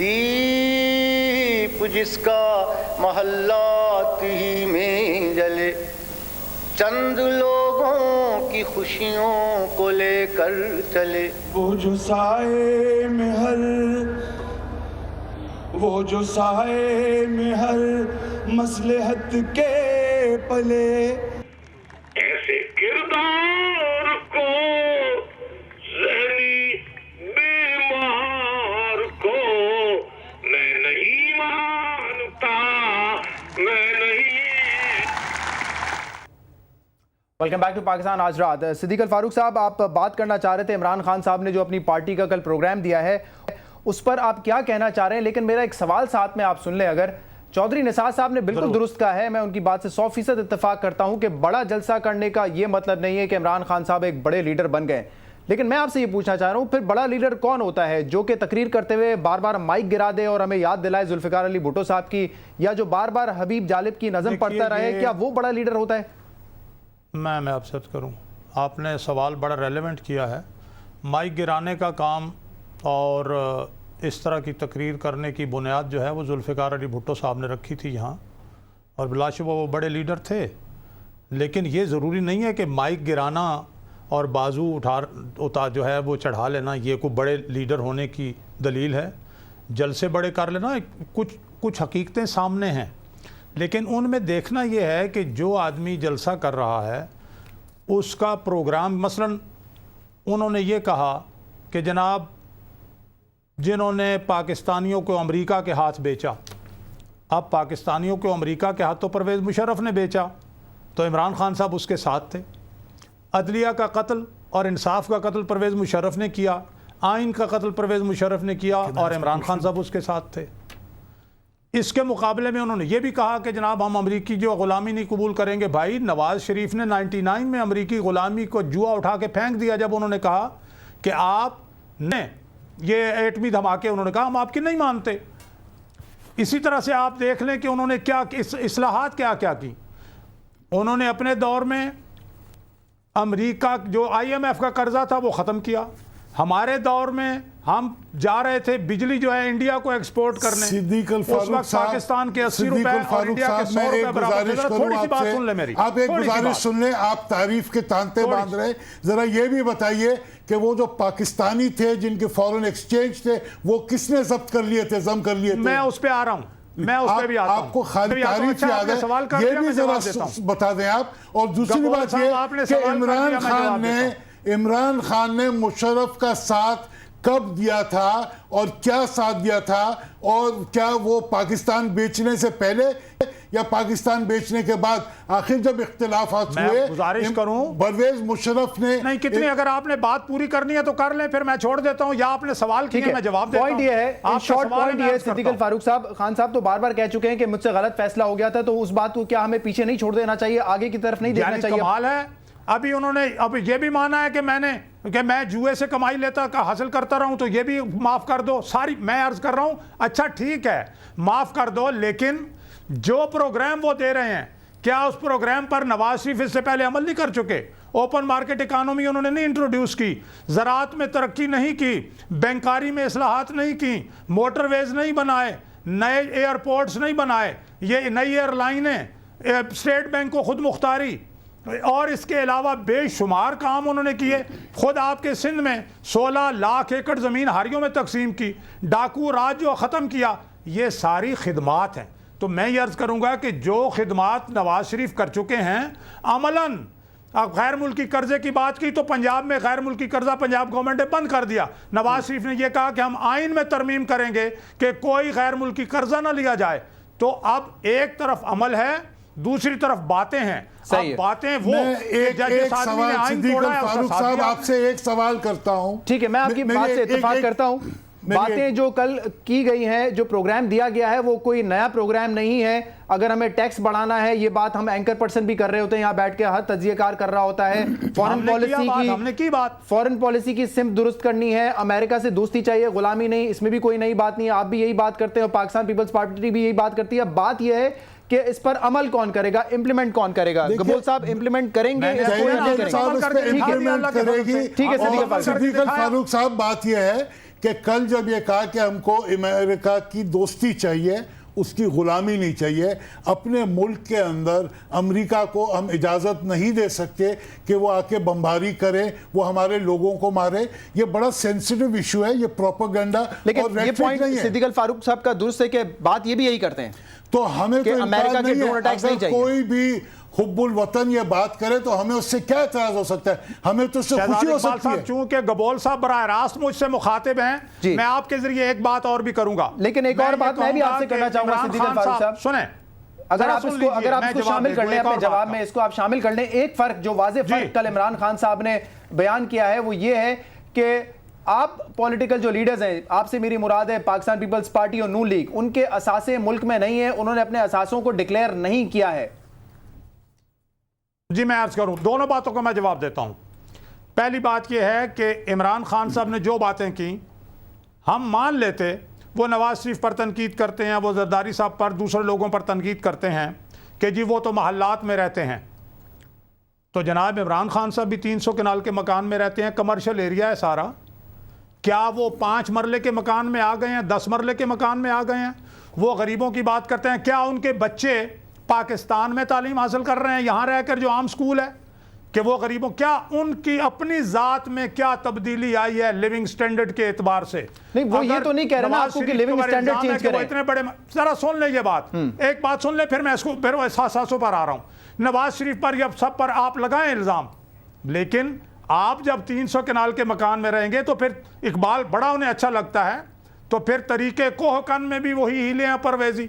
دیپ جس کا محلات ہی میں جلے، چند لوگوں کی خوشیوں کو لے کر چلے۔ وہ جو سائے میں ہر مصلحت کے پلے، ایسے کردار کو ذہنی بیمار کو میں نہیں مانتا، میں نہیں۔ ویلکم بیک ٹو پاکستان آج رات۔ صدیق الفاروق صاحب، آپ بات کرنا چاہ رہے تھے عمران خان صاحب نے جو اپنی پارٹی کا کل پروگرام دیا ہے اس پر آپ کیا کہنا چاہ رہے ہیں، لیکن میرا ایک سوال ساتھ میں آپ سن لیں اگر۔ چودھری نثار صاحب نے بالکل درست کہا ہے، میں ان کی بات سے 100% اتفاق کرتا ہوں کہ بڑا جلسہ کرنے کا یہ مطلب نہیں ہے کہ عمران خان صاحب ایک بڑے لیڈر بن گئے، لیکن میں آپ سے یہ پوچھنا چاہ رہا ہوں پھر بڑا لیڈر کون ہوتا ہے جو کہ تقریر کرتے ہوئے بار بار مائک گرا دے اور ہمیں یاد دلائے ذوالفقار علی بھٹو صاحب کی، یا جو بار بار حبیب جالب کی نظم پڑھتا رہے، کیا وہ بڑا لیڈر ہوتا ہے؟ میں آپ سے عرض کروں، آپ نے سوال بڑا ریلیونٹ کیا ہے۔ مائک گرانے کا کام اور اس طرح کی تقریر کرنے کی بنیاد جو ہے وہ ذوالفقار علی بھٹو صاحب نے رکھی تھی یہاں، اور بلا شبہ وہ بڑے لیڈر تھے، لیکن یہ ضروری نہیں ہے کہ مائک گرانا اور بازو اٹھا جو ہے وہ چڑھا لینا یہ کوئی بڑے لیڈر ہونے کی دلیل ہے۔ جلسے بڑے کر لینا کچھ حقیقتیں سامنے ہیں، لیکن ان میں دیکھنا یہ ہے کہ جو آدمی جلسہ کر رہا ہے اس کا پروگرام، مثلا انہوں نے یہ کہا کہ جناب جنہوں نے پاکستانیوں کو امریکہ کے ہاتھ بیچا، اب پاکستانیوں کو امریکہ کے ہاتھ تو پرویز مشرف نے بیچا تو عمران خان صاحب اس کے ساتھ تھے، عدلیہ کا قتل اور انصاف کا قتل پرویز مشرف نے کیا، آئین کا قتل پرویز مشرف نے کیا اور عمران خان صاحب اس کے ساتھ تھے۔ اس کے مقابلے میں انہوں نے یہ بھی کہا کہ جناب ہم امریکی جو غلامی نہیں قبول کریں گے۔ بھائی نواز شریف نے 99 میں امریکی غلامی کو جوا اٹھا کے پھینک دیا جب انہوں نے کہا کہ آپ نے یہ ایٹمی دھماکے، انہوں نے کہا ہم آپ کی نہیں مانتے۔ اسی طرح سے آپ دیکھ لیں کہ انہوں نے کیا اصلاحات کیا کی۔ انہوں نے اپنے دور میں امریکہ جو IMF کا قرضہ تھا وہ ختم کیا، ہمارے دور میں ہم جا رہے تھے بجلی جو ہے انڈیا کو ایکسپورٹ کرنے، صدیق اس الفاروق وقت صاحب، پاکستان کے 80 صدیق روپے اور الفاروق انڈیا کے صاحب 100 میں روپے ایک برابر۔ گزارش کروں تھوڑی سی آپ بات سے، سن لیں میری، آپ ایک گزارش سن لیں، آپ تعریف کے تانتے باندھ رہے، ذرا یہ بھی بتائیے کہ وہ جو پاکستانی تھے جن کے فورن ایکسچینج تھے وہ کس نے ضبط کر لیے تھے، ضم کر لیے تھے؟ میں اس پہ آ رہا ہوں، میں اس پہ بھی آتا ہوں۔ آپ کو خالی تعریف یاد ہے، یہ بھی ذرا بتا دیں آپ۔ اور دوسری بات یہ کہ عمران خان نے مشرف کا ساتھ کب دیا تھا اور کیا ساتھ دیا تھا، اور کیا وہ پاکستان بیچنے سے پہلے یا پاکستان بیچنے کے بعد؟ آخر جب اختلافات ہوئے، میں گزارش کروں پرویز مشرف نے نہیں کتنی، اگر آپ نے بات پوری کرنی ہے تو کر لیں، پھر میں چھوڑ دیتا ہوں، یا آپ نے سوال کیا میں جواب دیتا ہوں۔ پوائنٹ یہ ہے، شارٹ پوائنٹ یہ ہے صدیق الفاروق صاحب، خان صاحب تو بار بار کہہ چکے ہیں کہ مجھ سے غلط فیصلہ ہو گیا تھا، تو اس بات کو کیا ہمیں پیچھے نہیں چھوڑ دینا چاہیے، آگے کی طرف نہیں دیکھنا چاہیے؟ کمال ہے، ابھی انہوں نے اب یہ بھی مانا ہے کہ میں جوئے سے کمائی لیتا حاصل کرتا رہا ہوں، تو یہ بھی معاف کر دو۔ ساری میں عرض کر رہا ہوں اچھا ٹھیک ہے معاف کر دو، لیکن جو پروگرام وہ دے رہے ہیں کیا اس پروگرام پر نواز شریف اس سے پہلے عمل نہیں کر چکے؟ اوپن مارکیٹ اکانومی انہوں نے نہیں انٹروڈیوس کی، زراعت میں ترقی نہیں کی، بینکاری میں اصلاحات نہیں کی، موٹر ویز نہیں بنائے، نئے ایئرپورٹس نہیں بنائے، یہ نئی ایئر لائنیں، اسٹیٹ بینک کو خود مختاری، اور اس کے علاوہ بے شمار کام انہوں نے کیے۔ خود آپ کے سندھ میں 16 لاکھ ایکڑ زمین ہاریوں میں تقسیم کی، ڈاکو راج جو ختم کیا، یہ ساری خدمات ہیں۔ تو میں یہ عرض کروں گا کہ جو خدمات نواز شریف کر چکے ہیں عملاً، اب غیر ملکی قرضے کی بات کی تو پنجاب میں غیر ملکی قرضہ پنجاب گورنمنٹ نے بند کر دیا۔ نواز شریف نے یہ کہا کہ ہم آئین میں ترمیم کریں گے کہ کوئی غیر ملکی قرضہ نہ لیا جائے۔ تو اب ایک طرف عمل ہے، دوسری طرف باتیں ہیں۔ اب باتیں وہ ایک سوال صدیق الفاروق صاحب آپ سے ایک سوال کرتا ہوں۔ ٹھیک ہے، میں آپ کی بات سے اتفاق کرتا ہوں۔ باتیں جو کل کی گئی ہیں، جو پروگرام دیا گیا ہے وہ کوئی نیا پروگرام نہیں ہے۔ اگر ہمیں ٹیکس بڑھانا ہے، یہ بات ہم اینکر پرسن بھی کر رہے ہوتے ہیں، یہاں بیٹھ کے ہر تجزیہ کار کر رہا ہوتا ہے۔ فورن پالیسی کی سمت درست کرنی ہے، امریکہ سے دوستی چاہیے، غلامی نہیں، اس میں بھی کوئی نئی بات نہیں ہے، آپ بھی یہی بات کرتے ہیں اور پاکستان پیپلز پارٹی بھی یہی بات کرتی ہے۔ بات یہ ہے کہ اس پر عمل کون کرے گا، امپلیمنٹ کون کرے گا؟ گبول صاحب امپلیمنٹ کریں گے؟ صدیق الفاروق صاحب بات یہ ہے کہ کل جب یہ کہا کہ ہم کو امریکہ کی دوستی چاہیے، اس کی غلامی نہیں چاہیے، اپنے ملک کے اندر امریکہ کو ہم اجازت نہیں دے سکتے کہ وہ آ کے بمباری کرے، وہ ہمارے لوگوں کو مارے. یہ بڑا سینسیٹیو ایشو ہے، یہ پروپیگنڈا لیکن یہ پوائنٹ صدیق الفاروق صاحب کا درست ہے کہ بات یہ بھی یہی کرتے ہیں تو ہمیں تو امریکہ کے ڈرون نہیں اٹیکس نہیں ہے. چاہیے. کوئی بھی حب الوطن یہ بات کرے تو ہمیں اس سے کیا اعتراض ہو سکتا ہے؟ ہمیں تو اس سے خوشی ہو سکتی ہے. چونکہ گبول صاحب براہ راست مجھ سے مخاطب ہیں، میں آپ کے ذریعے ایک بات اور بھی کروں گا. لیکن ایک اور بات میں بھی آپ سے کرنا چاہوں گا صدیق الفاروق صاحب، سنیں، اگر آپ اس کو شامل کر لیں اپنے جواب میں، اس کو آپ شامل کر لیں. ایک فرق جو واضح فرق کل عمران خان صاحب نے بیان کیا ہے وہ یہ ہے کہ آپ پولیٹیکل جو لیڈرز ہیں، آپ سے میری مراد ہے پاکستان پیپلز پارٹی اور نون لیگ، ان کے اثاثے ملک میں نہیں ہیں، انہوں نے اپنے اثاثوں کو ڈکلیئر نہیں کیا ہے. جی میں عرض کروں، دونوں باتوں کو میں جواب دیتا ہوں. پہلی بات یہ ہے کہ عمران خان صاحب نے جو باتیں کی ہم مان لیتے، وہ نواز شریف پر تنقید کرتے ہیں، وہ زرداری صاحب پر، دوسرے لوگوں پر تنقید کرتے ہیں کہ جی وہ تو محلات میں رہتے ہیں. تو جناب عمران خان صاحب بھی 300 کنال کے مکان میں رہتے ہیں، کمرشل ایریا ہے سارا. کیا وہ 5 مرلے کے مکان میں آ گئے ہیں، 10 مرلے کے مکان میں آ گئے ہیں؟ وہ غریبوں کی بات کرتے ہیں. کیا ان کے بچے پاکستان میں تعلیم حاصل کر رہے ہیں یہاں رہ کر جو عام سکول ہے؟ کہ وہ غریبوں، کیا ان کی اپنی ذات میں کیا تبدیلی آئی ہے لیونگ سٹینڈرڈ کے اعتبار سے؟ نہیں وہ یہ تو نہیں کہہ رہا آپ کو کہ لیونگ سٹینڈرڈ چینج کریں. اتنے بڑے، ذرا سن لیں یہ بات، ایک بات سن لیں، پھر میں اس کو پھر احساسوں پر آ رہا ہوں. نواز شریف پر یا سب پر آپ لگائیں الزام، لیکن آپ جب 300 کنال کے مکان میں رہیں گے تو پھر اقبال بڑا انہیں اچھا لگتا ہے، تو پھر طریقے کوہ کن میں بھی وہی ہیلے ہیں پرویزی.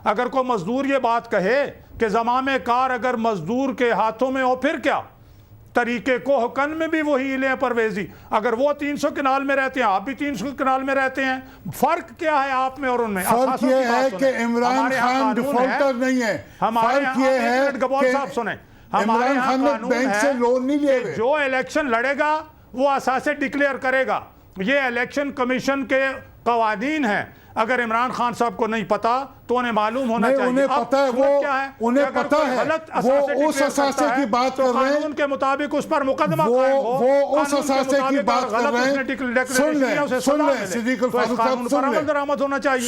اگر کوئی مزدور یہ بات کہے کہ زمام کار اگر مزدور کے ہاتھوں میں ہو پھر کیا، طریقے کوہ کن میں بھی وہی ہیلے ہیں پرویزی. اگر وہ 300 کنال میں رہتے ہیں، آپ بھی 300 کنال میں رہتے ہیں، فرق کیا ہے آپ میں اور ان میں؟ فرق یہ ہے کہ عمران خان ڈیفالٹر نہیں ہے. فرق یہ ہے کہ عمران خان نے بینک سے لون نہیں لیے ہوئے. جو الیکشن لڑے گا وہ اساسے ڈکلیئر کرے گا. یہ الیکشن کمیشن کے قوانین ہیں. اگر عمران خان صاحب کو نہیں پتا تو انہیں معلوم ہونا چاہیے. انہیں پتا ہے، وہ انہیں پتا ہے، وہ اس اثاثے کی بات کر رہے ہیں، قانون کے مطابق اس پر مقدمہ قائم ہو. وہ اس اثاثے کی بات کر رہے ہیں. سن لیں صدیق الفاروق صاحب،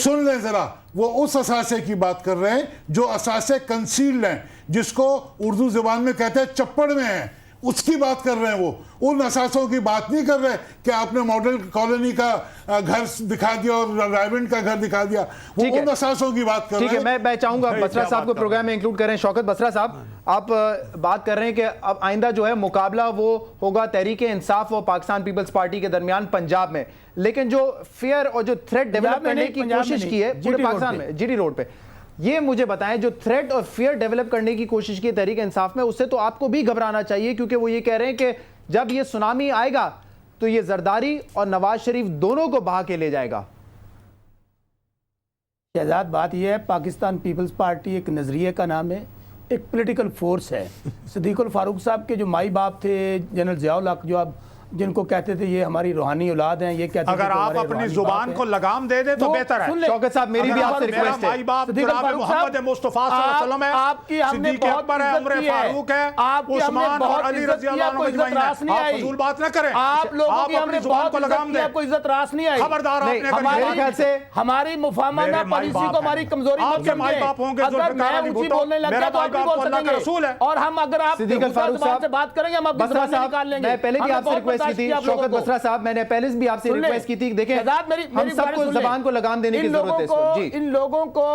سن لیں ذرا. وہ اس اثاثے کی بات کر رہے ہیں جو اثاثے کنسیلڈ ہیں، جس کو اردو زبان میں کہتے ہیں چپڑ میں ہیں، اس کی بات کر رہے ہیں. وہ ان اثاثوں کی بات نہیں کر رہے کہ آپ نے ماڈل کالونی کا گھر دکھا دیا اور رائیونڈ کا گھر دکھا دیا. وہ ان اثاثوں کی بات کر رہے ہیں. ٹھیک ہے، میں چاہوں گا بسرا صاحب کو پروگرام میں انکلوڈ کریں. شوکت بسرا صاحب، آپ بات کر رہے ہیں کہ اب آئندہ جو ہے مقابلہ وہ ہوگا تحریک انصاف اور پاکستان پیپلز پارٹی کے درمیان پنجاب میں، لیکن جو فیئر اور جو تھریٹ ڈیولپ کرنے کی کوشش کی ہے پورے پاکستان میں، جی ٹی روڈ پہ، یہ مجھے بتائیں جو تھریٹ اور فیئر ڈیولپ کرنے کی کوشش کی تحریک انصاف میں، اس سے تو آپ کو بھی گھبرانا چاہیے، کیونکہ وہ یہ کہہ رہے ہیں کہ جب یہ سونامی آئے گا تو یہ زرداری اور نواز شریف دونوں کو بہا کے لے جائے گا. شہزاد بات یہ ہے، پاکستان پیپلز پارٹی ایک نظریے کا نام ہے، ایک پولیٹیکل فورس ہے. صدیق الفاروق صاحب کے جو مائی باپ تھے جنرل ضیاء الحق، جو اب جن کو کہتے تھے یہ ہماری روحانی اولاد ہیں، یہ کہتے اگر آپ اپنی زبان کو لگام دے دے تو بہتر ہے. شوکت صاحب میری بھی آپ سے ریکویسٹ ہے، مائی باپ جناب محمد مصطفیٰ صلی اللہ علیہ وسلم ہے، آپ کی ہم نے صدیق اکبر ہے، عمر فاروق ہے، عثمان اور علی رضی اللہ عنہ اجمعین ہے. آپ فضول بات نہ کریں، آپ لوگوں کی ہم نے بہت لگام دیں، آپ کو عزت راس نہیں آئی. خبردار آپ نے ہمارے خیال سے ہماری مفاہمانہ پالیسی کو ہماری کمزوری مت سمجھیں. اگر میں اونچی بولنے لگ گیا تو آپ بھی بول سکیں گے، اور ہم اگر آپ صدیق الفاروق صاحب سے بات کریں گے ہم اپنی زبان نکال لیں گے. میں پہلے بھی آپ سے ریکویسٹ کی تھی شوکت بسرا صاحب، میں نے پہلے بھی آپ سے ریکویسٹ کی تھی، دیکھیں ہم سب کو زبان کو لگام دینے کی ضرورت ہے. ان لوگوں کو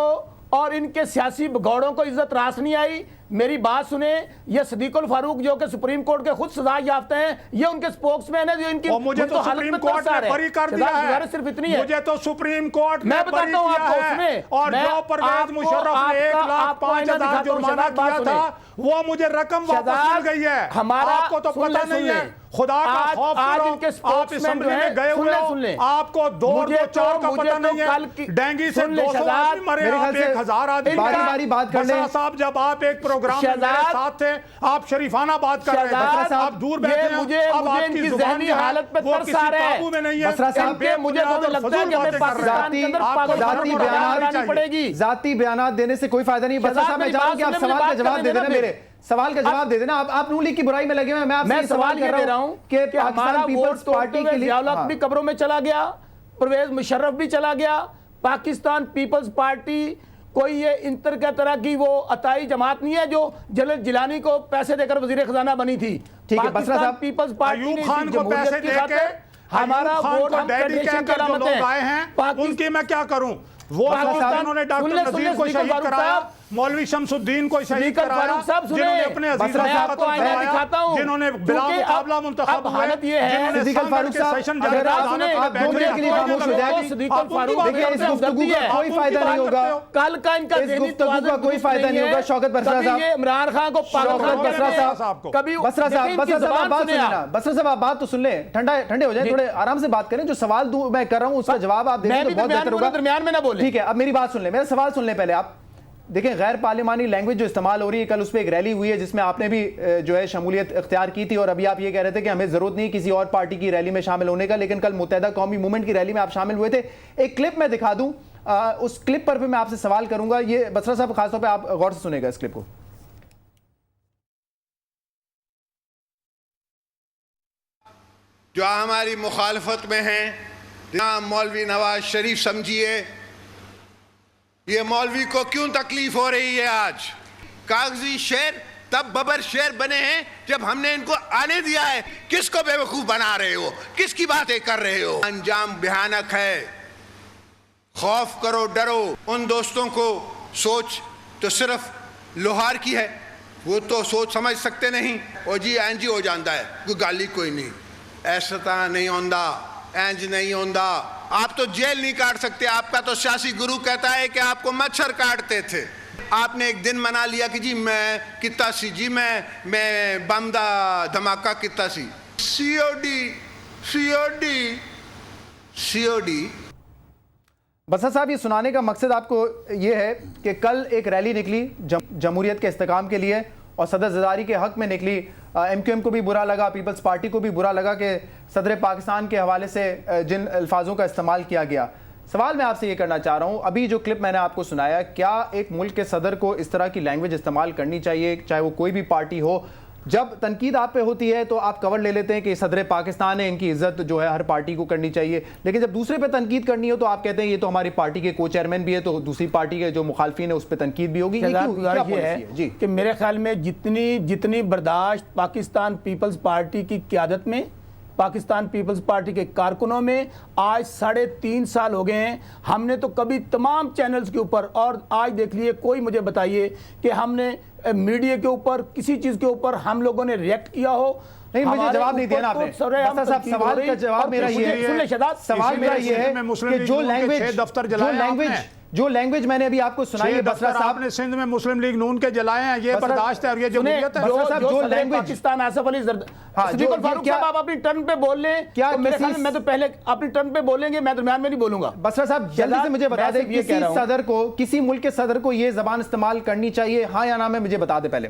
اور ان کے سیاسی بگوڑوں کو عزت راس نہیں آئی. میری بات سنیں، یہ صدیق الفاروق جو کہ سپریم کورٹ کے خود سزا یافتہ ہیں، یہ ان کے سپوکس مین ہیں جو ان کی مجھے تو سپریم کورٹ نے بری کر دیا ہے. صرف اتنی ہے، مجھے تو سپریم کورٹ نے میں بری بتاتا ہوں آپ کو اس میں، اور جو پرویز مشرف نے 1,05,000 جرمانہ کیا تھا وہ مجھے رقم واپس مل گئی ہے. آپ کو تو پتہ نہیں ہے، خدا کا خوف کرو. آپ اسمبلی میں گئے ہوئے ہو، آپ کو 2-4 کا پتہ نہیں ہے. ڈینگی سے 200 آدمی مرے، آپ 1,000 آدمی. باری باری بات کر لیں صاحب، جب آپ ایک پروگرام میں میرے ساتھ تھے، آپ شریفانہ بات کر رہے ہیں، آپ دور بیٹھے ہیں، اب آپ کی زبان جو ہے وہ کسی قابو میں نہیں ہے. بسرا صاحب مجھے تو لگتا ہے کہ ہمیں پاکستان کے اندر ذاتی بیانات پڑے گی، ذاتی بیانات دینے سے کوئی فائدہ نہیں. بسرا صاحب میں چاہوں کہ آپ سوال کا جواب دے دینا، میرے سوال کا جواب دے دینا. آپ نون لیگ کی برائی میں لگے ہوئے ہیں، میں آپ سے سوال کر رہا ہوں کہ پاکستان پیپلز پارٹی کے لیے ضیاء الحق بھی قبروں میں چلا گیا، پرویز مشرف بھی چلا گیا. پاکستان پیپلز پارٹی کوئی یہ انتر کا طرح کی وہ عطائی جماعت نہیں ہے جو جنرل جیلانی کو پیسے دے کر وزیر خزانہ بنی تھی. پاکستان پیپلز پارٹی ایوب خان کو پیسے دے کے ہمارا ووٹ ہم فیڈریشن کے علامت ہیں. ان کی میں کیا کروں؟ وہ انہوں نے ڈاکٹر نذیر کو شہید کرایا, مولوی شمس الدین کو شہید کرایا, جنہوں نے اپنے عزیز جنہوں نے بلا مقابلہ منتخب ہوئے, جنہوں نے سامنے کے سیشن اگر آپ 2 منٹ کے لیے خاموش ہو جائے, دیکھیں اس گفتگو کا کوئی فائدہ نہیں ہوگا, کل کا ان کا اس گفتگو کا کوئی فائدہ نہیں ہوگا. شوکت بسرا صاحب, عمران خان کو کبھی بسرا صاحب بات سنیں نا, بسرا صاحب آپ بات تو سن لیں, ٹھنڈے ہو جائیں, تھوڑے آرام سے بات کریں. جو سوال میں کر رہا ہوں اس کا جواب آپ دیں تو بہت بہتر ہوگا. درمیان میں نہ بولیں. ٹھیک ہے, اب میری بات سن لیں, میرا سوال سن لیں پہلے. آپ دیکھیں غیر پارلیمانی لینگویج جو استعمال ہو رہی ہے, کل اس پہ ایک ریلی ہوئی ہے جس میں آپ نے بھی جو ہے شمولیت اختیار کی تھی, اور ابھی آپ یہ کہہ رہے تھے کہ ہمیں ضرورت نہیں کسی اور پارٹی کی ریلی میں شامل ہونے کا, لیکن کل متحدہ قومی موومنٹ کی ریلی میں آپ شامل ہوئے تھے. ایک کلپ میں دکھا دوں, اس کلپ پر بھی میں آپ سے سوال کروں گا. یہ بسرا صاحب خاص طور پہ آپ غور سے سنیں گا اس کلپ کو. جو ہماری مخالفت میں ہیں, جناب مولوی نواز شریف سمجھیے یہ مولوی کو کیوں تکلیف ہو رہی ہے آج. کاغذی شعر تب ببر شعر بنے ہیں جب ہم نے ان کو آنے دیا ہے. کس کو بے وقوف بنا رہے ہو, کس کی باتیں کر رہے ہو؟ انجام بھیانک ہے. خوف کرو, ڈرو. ان دوستوں کو سوچ تو صرف لوہار کی ہے, وہ تو سوچ سمجھ سکتے نہیں. او جی اینج ہو جاندہ ہے, کوئی گالی کوئی نہیں, ایسا نہیں ہوندہ, اینج نہیں ہوندہ. آپ تو جیل نہیں کاٹ سکتے. آپ کا تو سیاسی گرو کہتا ہے کہ آپ کو مچھر کاٹتے تھے. آپ نے ایک دن منا لیا کہ جی میں کتا سی, جی میں بم دا دھماکہ کتا سی. سی او ڈی. بسرا صاحب, یہ سنانے کا مقصد آپ کو یہ ہے کہ کل ایک ریلی نکلی جمہوریت کے استحکام کے لیے, اور صدر زرداری کے حق میں نکلی. ایم کیو ایم کو بھی برا لگا, پیپلز پارٹی کو بھی برا لگا کہ صدر پاکستان کے حوالے سے جن الفاظوں کا استعمال کیا گیا. سوال میں آپ سے یہ کرنا چاہ رہا ہوں, ابھی جو کلپ میں نے آپ کو سنایا, کیا ایک ملک کے صدر کو اس طرح کی لینگویج استعمال کرنی چاہیے, چاہے وہ کوئی بھی پارٹی ہو؟ جب تنقید آپ پہ ہوتی ہے تو آپ کور لے لیتے ہیں کہ صدر پاکستان ہے, ان کی عزت جو ہے ہر پارٹی کو کرنی چاہیے, لیکن جب دوسرے پہ تنقید کرنی ہو تو آپ کہتے ہیں یہ تو ہماری پارٹی کے کو چیئرمین بھی ہے, تو دوسری پارٹی کے جو مخالفین ہیں اس پہ تنقید بھی ہوگی. یہ ہے کہ میرے خیال میں جتنی برداشت پاکستان پیپلز پارٹی کی قیادت میں, پاکستان پیپلز پارٹی کے کارکنوں میں آج 3.5 سال ہو گئے ہیں, ہم نے تو کبھی تمام چینلز کے اوپر, اور آج دیکھ لیے, کوئی مجھے بتائیے کہ ہم نے میڈیا کے اوپر کسی چیز کے اوپر ہم لوگوں نے ریئیکٹ کیا ہو. نہیں, مجھے جواب نہیں دینا آپ نے. بسرا صاحب, سوال کا جواب میرا یہ ہے کہ جو لینگویج میں نے ابھی آپ کو سنائی ہے, بسرا صاحب نے سندھ میں مسلم لیگ نون کے جلائے ہیں, یہ برداشت ہے اور یہ جمہوریت ہے. جو لینگویج پاکستان آصف علی صدیق الفاروق صاحب, آپ اپنی ٹرن پہ بول لیں. میرے خیال میں تو پہلے اپنی ٹرن پہ بولیں گے, میں درمیان میں نہیں بولوں گا. بسرا صاحب جلدی سے مجھے بتا دیں, کسی ملک کے صدر کو یہ زبان استعمال کرنی چاہیے, ہاں یا نہ میں مجھے بتا دیں پہلے.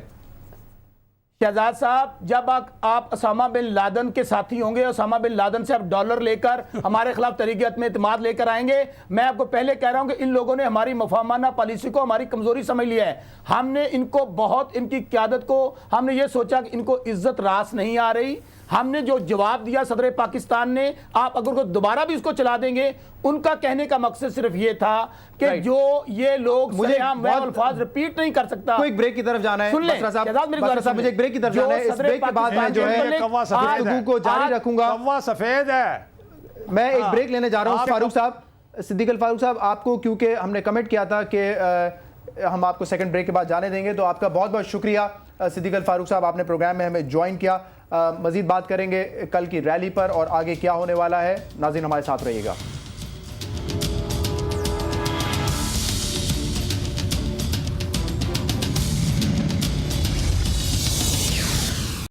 شہزاد صاحب, جب آپ اسامہ بن لادن کے ساتھی ہوں گے, اسامہ بن لادن سے آپ ڈالر لے کر ہمارے خلاف تحریک میں اعتماد لے کر آئیں گے, میں آپ کو پہلے کہہ رہا ہوں کہ ان لوگوں نے ہماری مفاہمانہ پالیسی کو ہماری کمزوری سمجھ لیا ہے. ہم نے ان کو بہت, ان کی قیادت کو ہم نے یہ سوچا کہ ان کو عزت راس نہیں آ رہی. ہم نے جو جواب دیا صدر پاکستان نے, آپ اگر کو دوبارہ بھی اس کو چلا دیں گے, ان کا کہنے کا مقصد صرف یہ تھا کہ جو یہ لوگ مجھے الفاظ ریپیٹ نہیں کر سکتا. کوئی بریک کی طرف جانا ہے بسرا صاحب, مجھے ایک بریک کی طرف جانا ہے. اس بریک کے بعد میں جو ہے گفتگو کو جاری رکھوں گا. کوا سفید ہے. میں ایک بریک لینے جا رہا ہوں. فاروق صاحب, صدیق الفاروق صاحب, آپ کو کیونکہ ہم نے کمنٹ کیا تھا کہ ہم آپ کو سیکنڈ بریک کے بعد جانے دیں گے, تو آپ کا بہت بہت شکریہ صدیق الفاروق صاحب, آپ نے پروگرام میں ہمیں جوائن کیا. مزید بات کریں گے کل کی ریلی پر اور آگے کیا ہونے والا ہے. ناظرین ہمارے ساتھ رہیے گا.